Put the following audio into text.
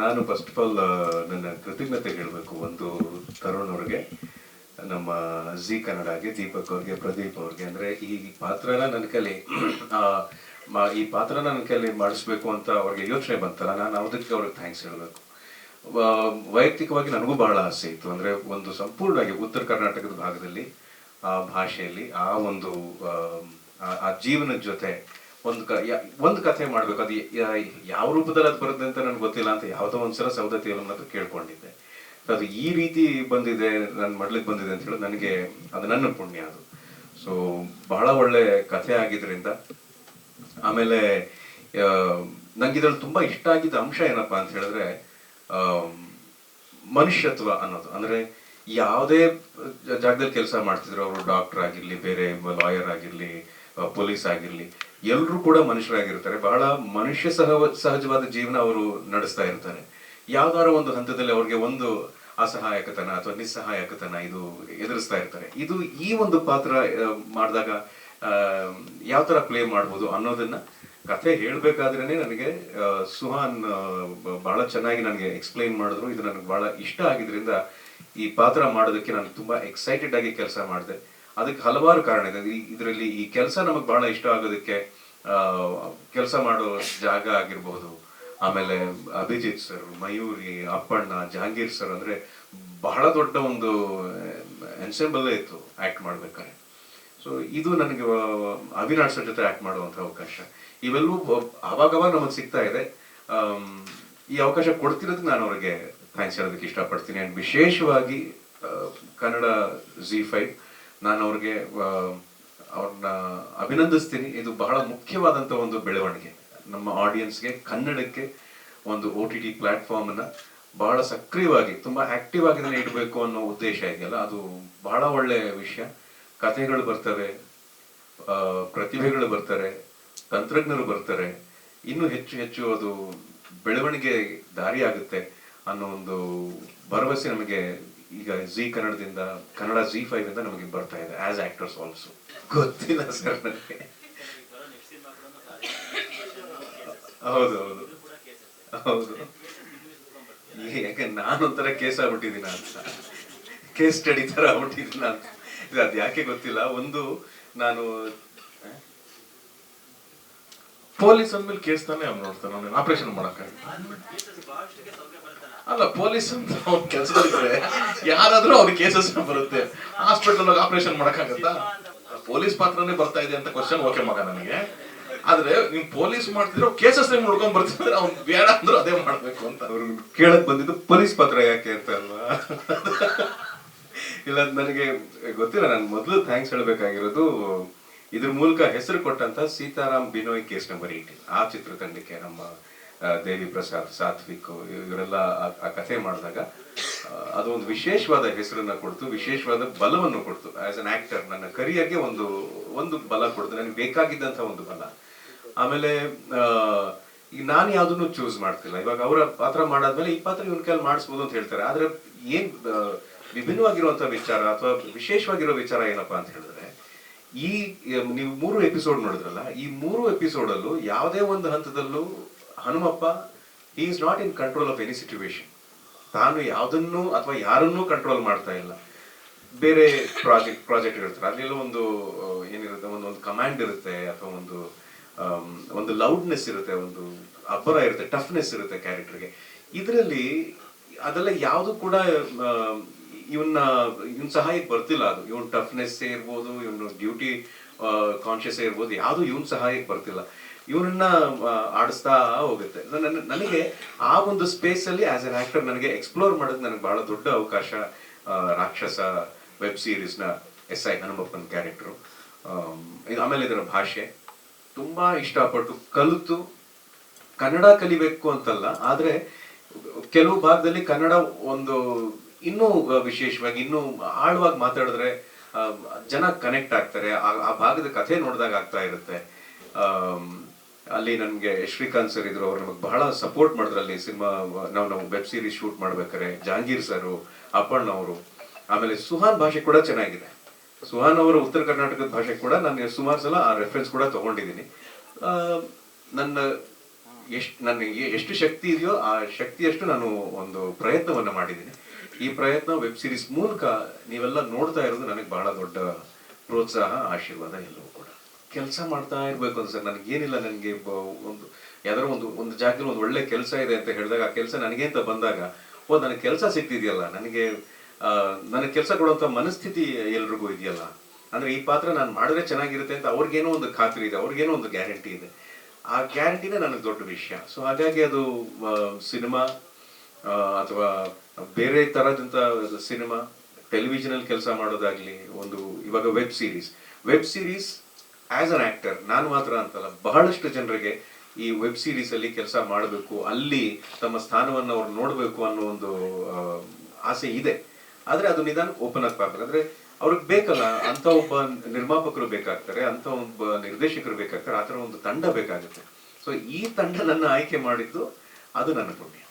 ನಾನು first of all ನನ್ನ ಕೃತಜ್ಞತೆ ಹೇಳಬೇಕು ಒಂದು ತರುಣ್ ಅವ್ರಿಗೆ, ನಮ್ಮ ಜಿ ಕನ್ನಡಗೆ, ದೀಪಕ್ ಅವ್ರಿಗೆ, ಪ್ರದೀಪ್ ಅವ್ರಿಗೆ. ಅಂದರೆ ಈ ಪಾತ್ರನ ನನ್ನ ಕೈಲಿ ಈ ಪಾತ್ರನ ನನ್ನ ಕೈಲಿ ಮಾಡಿಸ್ಬೇಕು ಅಂತ ಅವ್ರಿಗೆ ಯೋಚನೆ ಬಂತಲ್ಲ, ನಾನು ಅದಕ್ಕೆ ಅವ್ರಿಗೆ ಥ್ಯಾಂಕ್ಸ್ ಹೇಳಬೇಕು. ವೈಯಕ್ತಿಕವಾಗಿ ನನಗೂ ಬಹಳ ಆಸೆ ಇತ್ತು. ಅಂದರೆ ಒಂದು ಸಂಪೂರ್ಣವಾಗಿ ಉತ್ತರ ಕರ್ನಾಟಕದ ಭಾಗದಲ್ಲಿ ಆ ಭಾಷೆಯಲ್ಲಿ ಆ ಒಂದು ಆ ಜೀವನದ ಜೊತೆ ಒಂದು ಕಥೆ ಮಾಡ್ಬೇಕು. ಅದು ಯಾವ ರೂಪದಲ್ಲಿ ಅದು ಬರುತ್ತೆ ಅಂತ ನನಗೆ ಗೊತ್ತಿಲ್ಲ ಅಂತ ಯಾವುದೋ ಒಂದ್ಸಲ ಸೌದತ್ತಿ ಹತ್ರ ಕೇಳ್ಕೊಂಡಿದ್ದೆ. ಅದು ಈ ರೀತಿ ಬಂದಿದೆ, ನನ್ನ ಮಡ್ಲಿಗೆ ಬಂದಿದೆ ಅಂತ ಹೇಳಿ ನನಗೆ ಅದು ನನ್ನ ಪುಣ್ಯ ಅದು. ಸೊ ಬಹಳ ಒಳ್ಳೆ ಕಥೆ ಆಗಿದ್ರಿಂದ. ಆಮೇಲೆ ನಂಗೆ ಇದ್ರಲ್ಲಿ ತುಂಬಾ ಇಷ್ಟ ಆಗಿದ್ದ ಅಂಶ ಏನಪ್ಪಾ ಅಂತ ಹೇಳಿದ್ರೆ ಮನುಷ್ಯತ್ವ ಅನ್ನೋದು. ಅಂದ್ರೆ ಯಾವುದೇ ಜಾಗದಲ್ಲಿ ಕೆಲಸ ಮಾಡ್ತಿದ್ರು ಅವರು, ಡಾಕ್ಟರ್ ಆಗಿರ್ಲಿ, ಬೇರೆ ಲಾಯರ್ ಆಗಿರ್ಲಿ, ಪೊಲೀಸ್ ಆಗಿರ್ಲಿ, ಎಲ್ಲರೂ ಕೂಡ ಮನುಷ್ಯರಾಗಿರ್ತಾರೆ. ಬಹಳ ಮನುಷ್ಯ ಸಹಜವಾದ ಜೀವನ ಅವರು ನಡೆಸ್ತಾ ಇರ್ತಾರೆ. ಯಾವ್ದಾರ ಒಂದು ಹಂತದಲ್ಲಿ ಅವ್ರಿಗೆ ಒಂದು ಅಸಹಾಯಕತನ ಅಥವಾ ನಿಸ್ಸಹಾಯಕತನ ಇದು ಎದುರಿಸ್ತಾ ಇರ್ತಾರೆ. ಇದು ಈ ಒಂದು ಪಾತ್ರ ಮಾಡಿದಾಗ ಯಾವ ತರ ಪ್ಲೇ ಮಾಡ್ಬೋದು ಅನ್ನೋದನ್ನ ಕಥೆ ಹೇಳ್ಬೇಕಾದ್ರೇನೆ ನನಗೆ ಸುಹಾನ್ ಬಹಳ ಚೆನ್ನಾಗಿ ನನಗೆ ಎಕ್ಸ್ಪ್ಲೈನ್ ಮಾಡಿದ್ರು. ಇದು ನನಗೆ ಬಹಳ ಇಷ್ಟ ಆಗಿದ್ರಿಂದ ಈ ಪಾತ್ರ ಮಾಡೋದಕ್ಕೆ ನಾನು ತುಂಬಾ ಎಕ್ಸೈಟೆಡ್ ಆಗಿ ಕೆಲಸ ಮಾಡಿದೆ. ಅದಕ್ಕೆ ಹಲವಾರು ಕಾರಣ ಇದೆ. ಇದರಲ್ಲಿ ಈ ಕೆಲಸ ನಮಗೆ ಬಹಳ ಇಷ್ಟ ಆಗೋದಕ್ಕೆ ಕೆಲಸ ಮಾಡೋ ಜಾಗ ಆಗಿರ್ಬಹುದು, ಆಮೇಲೆ ಅಭಿಜಿತ್ ಸರ್, ಮಯೂರಿ, ಅಪ್ಪಣ್ಣ, ಜಹಾಂಗೀರ್ ಸರ್, ಅಂದ್ರೆ ಬಹಳ ದೊಡ್ಡ ಒಂದು ಎನ್ಸೆಂಬಲ್ ಇತ್ತು ಆಕ್ಟ್ ಮಾಡ್ಬೇಕಾದ್ರೆ. ಸೊ ಇದು ನನಗೆ ಅವಿನಾಶ್ ಸರ್ ಜೊತೆ ಆಕ್ಟ್ ಮಾಡುವಂತ ಅವಕಾಶ. ಇವೆಲ್ಲವೂ ಅವಾಗವಾಗ ನಮಗೆ ಸಿಗ್ತಾ ಇದೆ. ಈ ಅವಕಾಶ ಕೊಡ್ತಿರೋದಕ್ಕೆ ನಾನು ಅವ್ರಿಗೆ ಥ್ಯಾಂಕ್ಸ್ ಹೇಳೋದಕ್ಕೆ ಇಷ್ಟಪಡ್ತೀನಿ. ಅಂಡ್ ವಿಶೇಷವಾಗಿ ಕನ್ನಡ Z5 ನಾನು ಅವ್ರಿಗೆ ಅವ್ರನ್ನ ಅಭಿನಂದಿಸ್ತೀನಿ. ಇದು ಬಹಳ ಮುಖ್ಯವಾದಂತ ಒಂದು ಬೆಳವಣಿಗೆ ನಮ್ಮ ಆಡಿಯನ್ಸ್ಗೆ, ಕನ್ನಡಕ್ಕೆ ಒಂದು OTT ಪ್ಲಾಟ್ಫಾರ್ಮ್ ಅನ್ನ ಬಹಳ ಸಕ್ರಿಯವಾಗಿ, ತುಂಬಾ ಆಕ್ಟಿವ್ ಆಗಿ ಇಡಬೇಕು ಅನ್ನೋ ಉದ್ದೇಶ ಇದೆಯಲ್ಲ, ಅದು ಬಹಳ ಒಳ್ಳೆ ವಿಷಯ. ಕಥೆಗಳು ಬರ್ತವೆ, ಪ್ರತಿಭೆಗಳು ಬರ್ತಾರೆ, ತಂತ್ರಜ್ಞರು ಬರ್ತಾರೆ, ಇನ್ನು ಹೆಚ್ಚು ಹೆಚ್ಚು ಅದು ಬೆಳವಣಿಗೆ ದಾರಿ ಆಗುತ್ತೆ ಅನ್ನೋ ಒಂದು ಭರವಸೆ ನಮಗೆ ಈಗ ಜಿ ಕನ್ನಡದಿಂದ, ಕನ್ನಡ Z5 ಇಂದ ನಮಗೆ ಬರ್ತಾ ಇದೆ ಆಸ್ ಆಕ್ಟರ್ಸ್ ಆಲ್ಸೋ. ಗೊತ್ತಿಲ್ಲ ಸರ್ ನನಗೆ. ಹೌದು ಹೌದು ಹೌದು. ಯಾಕೆ ನಾನೊಂಥರ ಕೇಸ್ ಆಗ್ಬಿಟ್ಟಿದ್ದೀನ ಅಂತ, ಕೇಸ್ ಸ್ಟಡಿ ತರ ಆಗ್ಬಿಟ್ಟಿದ್ದೀನ ಅಂತ. ಅದು ಯಾಕೆ ಗೊತ್ತಿಲ್ಲ. ಒಂದು ನಾನು ಪೊಲೀಸ್ ಅಂದ್ಮೇಲೆ ಕೇಸ್ ತಾನೇ ಅವ್ನು ನೋಡ್ತಾನೆ, ಅವನು ಆಪರೇಷನ್ ಮಾಡಕ್ಕ ಅಲ್ಲ. ಪೊಲೀಸ್ ಅಂತ ಅವ್ನ ಕೆಲಸದಲ್ಲಿದ್ರೆ ಯಾರಾದ್ರೂ ಅವ್ರಿಗೆ ಕೇಸಸ್ ಬರುತ್ತೆ. ಹಾಸ್ಪಿಟಲ್ ಆಪರೇಷನ್ ಮಾಡಕ್ಕಾಗತ್ತಾ? ಪೊಲೀಸ್ ಪಾತ್ರನೇ ಬರ್ತಾ ಇದೆ ಅಂತ ಕ್ವಶನ್ ಓಕೆ ಮಗ ನನಗೆ. ಆದ್ರೆ ನೀವ್ ಪೊಲೀಸ್ ಮಾಡ್ತಿದ್ರೆ ಕೇಸಸ್ ನೋಡ್ಕೊಂಡ್ ಬರ್ತಿದ್ರೆ ಅವ್ನು ಬೇಡ ಅಂದ್ರೂ ಅದೇ ಮಾಡ್ಬೇಕು ಅಂತ. ಅವ್ರು ಕೇಳಕ್ ಬಂದಿದ್ದು ಪೊಲೀಸ್ ಪಾತ್ರ ಯಾಕೆ ಅಂತ ಅಲ್ವಾ? ಇಲ್ಲ, ನನಗೆ ಗೊತ್ತಿಲ್ಲ. ನಾನು ಮೊದಲು ಥ್ಯಾಂಕ್ಸ್ ಹೇಳ್ಬೇಕಾಗಿರೋದು ಇದ್ರ ಮೂಲಕ ಹೆಸರು ಕೊಟ್ಟಂತ ಸೀತಾರಾಮ್ ಬಿನೋಯ್ ಕೇಸ್ ನಂಬರ್ 18 ಆ ಚಿತ್ರತಂಡಕ್ಕೆ, ನಮ್ಮ ದೇವಿ ಪ್ರಸಾದ್, ಸಾತ್ವಿಕ್ ಇವರೆಲ್ಲ ಆ ಕಥೆ ಮಾಡಿದಾಗ ಅದು ಒಂದು ವಿಶೇಷವಾದ ಹೆಸರನ್ನ ಕೊಡ್ತು, ವಿಶೇಷವಾದ ಬಲವನ್ನು ಕೊಡ್ತು. ಆಸ್ ಅನ್ ಆಕ್ಟರ್ ನನ್ನ ಕರಿಯರ್ಗೆ ಒಂದು ಬಲ ಕೊಡ್ತು, ನನಗೆ ಬೇಕಾಗಿದ್ದಂತ ಒಂದು ಬಲ. ಆಮೇಲೆ ಈಗ ನಾನು ಯಾವ್ದನ್ನು ಚೂಸ್ ಮಾಡ್ತಿಲ್ಲ. ಇವಾಗ ಅವರ ಪಾತ್ರ ಮಾಡಾದ್ಮೇಲೆ ಈ ಪಾತ್ರ ಇವನ್ ಕೈಲಿ ಮಾಡಿಸ್ಬೋದು ಅಂತ ಹೇಳ್ತಾರೆ. ಆದ್ರೆ ಏನ್ ವಿಭಿನ್ನವಾಗಿರುವಂತ ವಿಚಾರ ಅಥವಾ ವಿಶೇಷವಾಗಿರೋ ವಿಚಾರ ಏನಪ್ಪಾ ಅಂತ ಹೇಳಿದ್ರೆ, ಈ ನೀವು 3 ಎಪಿಸೋಡ್ ನೋಡಿದ್ರಲ್ಲ, ಈ 3 ಎಪಿಸೋಡ್ ಅಲ್ಲೂ ಯಾವುದೇ ಒಂದು ಹಂತದಲ್ಲೂ Hanumappa he is not in control of any situation. ತಾನು ಯಾವುದನ್ನು ಅಥವಾ ಯಾರನ್ನೂ ಕಂಟ್ರೋಲ್ ಮಾಡ್ತಾ ಇಲ್ಲ. ಬೇರೆ ಪ್ರಾಜೆಕ್ಟ್ ಇರ್ತಾರೆ, ಅಲ್ಲೆಲ್ಲ ಒಂದು ಏನಿರುತ್ತೆ, ಒಂದು ಕಮಾಂಡ್ ಇರುತ್ತೆ, ಅಥವಾ ಒಂದು ಲೌಡ್ನೆಸ್ ಇರುತ್ತೆ, ಒಂದು ಅಬ್ಬರ ಇರುತ್ತೆ, ಟಫ್ನೆಸ್ ಇರುತ್ತೆ ಕ್ಯಾರೆಕ್ಟರ್ಗೆ. ಇದರಲ್ಲಿ ಅದೆಲ್ಲ ಯಾವುದು ಕೂಡ ಇವನ್ ಸಹಾಯಕ್ಕೆ ಬರ್ತಿಲ್ಲ. ಅದು ಇವನ್ ಟಫ್ನೆಸ್ ಇರ್ಬೋದು, ಇವನು ಡ್ಯೂಟಿ ಕಾನ್ಶಿಯಸ್ ಇರ್ಬೋದು, ಯಾವುದು ಇವನ್ ಸಹಾಯಕ್ಕೆ ಬರ್ತಿಲ್ಲ. ಇವನನ್ನ ಆಡಿಸ್ತಾ ಹೋಗುತ್ತೆ. ನನಗೆ ಆ ಒಂದು ಸ್ಪೇಸ್ ಅಲ್ಲಿ ಆಸ್ ಅನ್ ಆಕ್ಟರ್ ನನಗೆ ಎಕ್ಸ್ಪ್ಲೋರ್ ಮಾಡೋದು ನನಗೆ ಬಹಳ ದೊಡ್ಡ ಅವಕಾಶ. ರಾಕ್ಷಸ ವೆಬ್ ಸೀರೀಸ್ ನ SI ಹನುಮಪ್ಪನ ಕ್ಯಾರೆಕ್ಟರ್, ಆಮೇಲೆ ಇದರ ಭಾಷೆ ತುಂಬಾ ಇಷ್ಟಪಟ್ಟು ಕಲಿತು, ಕನ್ನಡ ಕಲಿಬೇಕು ಅಂತಲ್ಲ, ಆದ್ರೆ ಕೆಲವು ಭಾಗದಲ್ಲಿ ಕನ್ನಡ ಒಂದು ಇನ್ನೂ ವಿಶೇಷವಾಗಿ, ಇನ್ನೂ ಆಳವಾಗಿ ಮಾತಾಡಿದ್ರೆ ಜನ ಕನೆಕ್ಟ್ ಆಗ್ತಾರೆ. ಆ ಭಾಗದ ಕಥೆ ನೋಡಿದಾಗ ಆಗ್ತಾ ಇರುತ್ತೆ. ಅಲ್ಲಿ ನನ್ಗೆ ಶ್ರೀಕಾಂತ್ ಸರ್ ಇದ್ರು, ಅವ್ರು ನಮಗೆ ಬಹಳ ಸಪೋರ್ಟ್ ಮಾಡಿದ್ರು. ಅಲ್ಲಿ ಸಿನಿಮಾ ನಾವು ವೆಬ್ ಸೀರೀಸ್ ಶೂಟ್ ಮಾಡ್ಬೇಕಾರೆ ಜಹಾಂಗೀರ್ ಸರ್, ಅಪ್ಪಣ್ಣ ಅವರು, ಆಮೇಲೆ ಸುಹಾನ್ ಭಾಷೆ ಕೂಡ ಚೆನ್ನಾಗಿದೆ. ಸುಹಾನ್ ಅವರ ಉತ್ತರ ಕರ್ನಾಟಕದ ಭಾಷೆ ಕೂಡ ನಾನು ಸುಮಾರು ಸಲ ಆ ರೆಫರೆನ್ಸ್ ಕೂಡ ತಗೊಂಡಿದ್ದೀನಿ. ನನ್ನ ನನಗೆ ಎಷ್ಟು ಶಕ್ತಿ ಇದೆಯೋ ಆ ಶಕ್ತಿಯಷ್ಟು ನಾನು ಒಂದು ಪ್ರಯತ್ನವನ್ನ ಮಾಡಿದ್ದೀನಿ. ಈ ಪ್ರಯತ್ನ ವೆಬ್ ಸೀರೀಸ್ ಮೂಲಕ ನೀವೆಲ್ಲ ನೋಡ್ತಾ ಇರೋದು ನನಗೆ ಬಹಳ ದೊಡ್ಡ ಪ್ರೋತ್ಸಾಹ, ಆಶೀರ್ವಾದ ಎಲ್ಲವೂ ಕೂಡ. ಕೆಲಸ ಮಾಡ್ತಾ ಇರ್ಬೇಕು ಅನ್ಸರ್. ನನಗೇನಿಲ್ಲ, ನನಗೆ ಒಂದು ಯಾವ್ದಾರ ಒಂದು ಜಾಗದಲ್ಲಿ ಒಂದು ಒಳ್ಳೆ ಕೆಲಸ ಇದೆ ಅಂತ ಹೇಳಿದಾಗ ಆ ಕೆಲಸ ನನಗೆ ಅಂತ ಬಂದಾಗ ನನಗೆ ಕೆಲಸ ಸಿಗ್ತಿದೆಯಲ್ಲ, ನನಗೆ ಕೆಲಸ ಕೊಡುವಂತ ಮನಸ್ಥಿತಿ ಎಲ್ರಿಗೂ ಇದೆಯಲ್ಲ. ಅಂದ್ರೆ ಈ ಪಾತ್ರ ನಾನು ಮಾಡಿದ್ರೆ ಚೆನ್ನಾಗಿರುತ್ತೆ ಅಂತ ಅವ್ರಿಗೇನೋ ಒಂದು ಖಾತ್ರಿ ಇದೆ, ಅವ್ರಿಗೇನೋ ಒಂದು ಗ್ಯಾರಂಟಿ ಇದೆ. ಆ ಗ್ಯಾರಂಟಿನೇ ನನಗೆ ದೊಡ್ಡ ವಿಷಯ. ಸೊ ಹಾಗಾಗಿ ಅದು ಸಿನಿಮಾ ಅಥವಾ ಬೇರೆ ತರದಂತ ಸಿನಿಮಾ, ಟೆಲಿವಿಷನ್ ಅಲ್ಲಿ ಕೆಲಸ ಮಾಡೋದಾಗ್ಲಿ, ಇವಾಗ web series as an actor ನಾನು ಮಾತ್ರ ಅಂತಲ್ಲ, ಬಹಳಷ್ಟು ಜನರಿಗೆ ಈ ವೆಬ್ ಸೀರೀಸ್ ಅಲ್ಲಿ ಕೆಲಸ ಮಾಡಬೇಕು, ಅಲ್ಲಿ ತಮ್ಮ ಸ್ಥಾನವನ್ನು ಅವ್ರು ನೋಡ್ಬೇಕು ಅನ್ನೋ ಒಂದು ಆಸೆ ಇದೆ. ಆದ್ರೆ ಅದು ನಿಧಾನ ಓಪನ್ ಆಗ್ಬೇಕು. ಅಂದ್ರೆ ಅವ್ರಿಗೆ ಬೇಕಲ್ಲ, ಅಂತ ಒಬ್ಬ ನಿರ್ಮಾಪಕರು ಬೇಕಾಗ್ತಾರೆ, ಅಂತ ಒಬ್ಬ ನಿರ್ದೇಶಕರು ಬೇಕಾಗ್ತಾರೆ, ಆತರ ಒಂದು ತಂಡ ಬೇಕಾಗುತ್ತೆ. ಸೊ ಈ ತಂಡ ನನ್ನ ಆಯ್ಕೆ ಮಾಡಿದ್ದು ಅದು ನನ್ನ ಪುಣ್ಯ.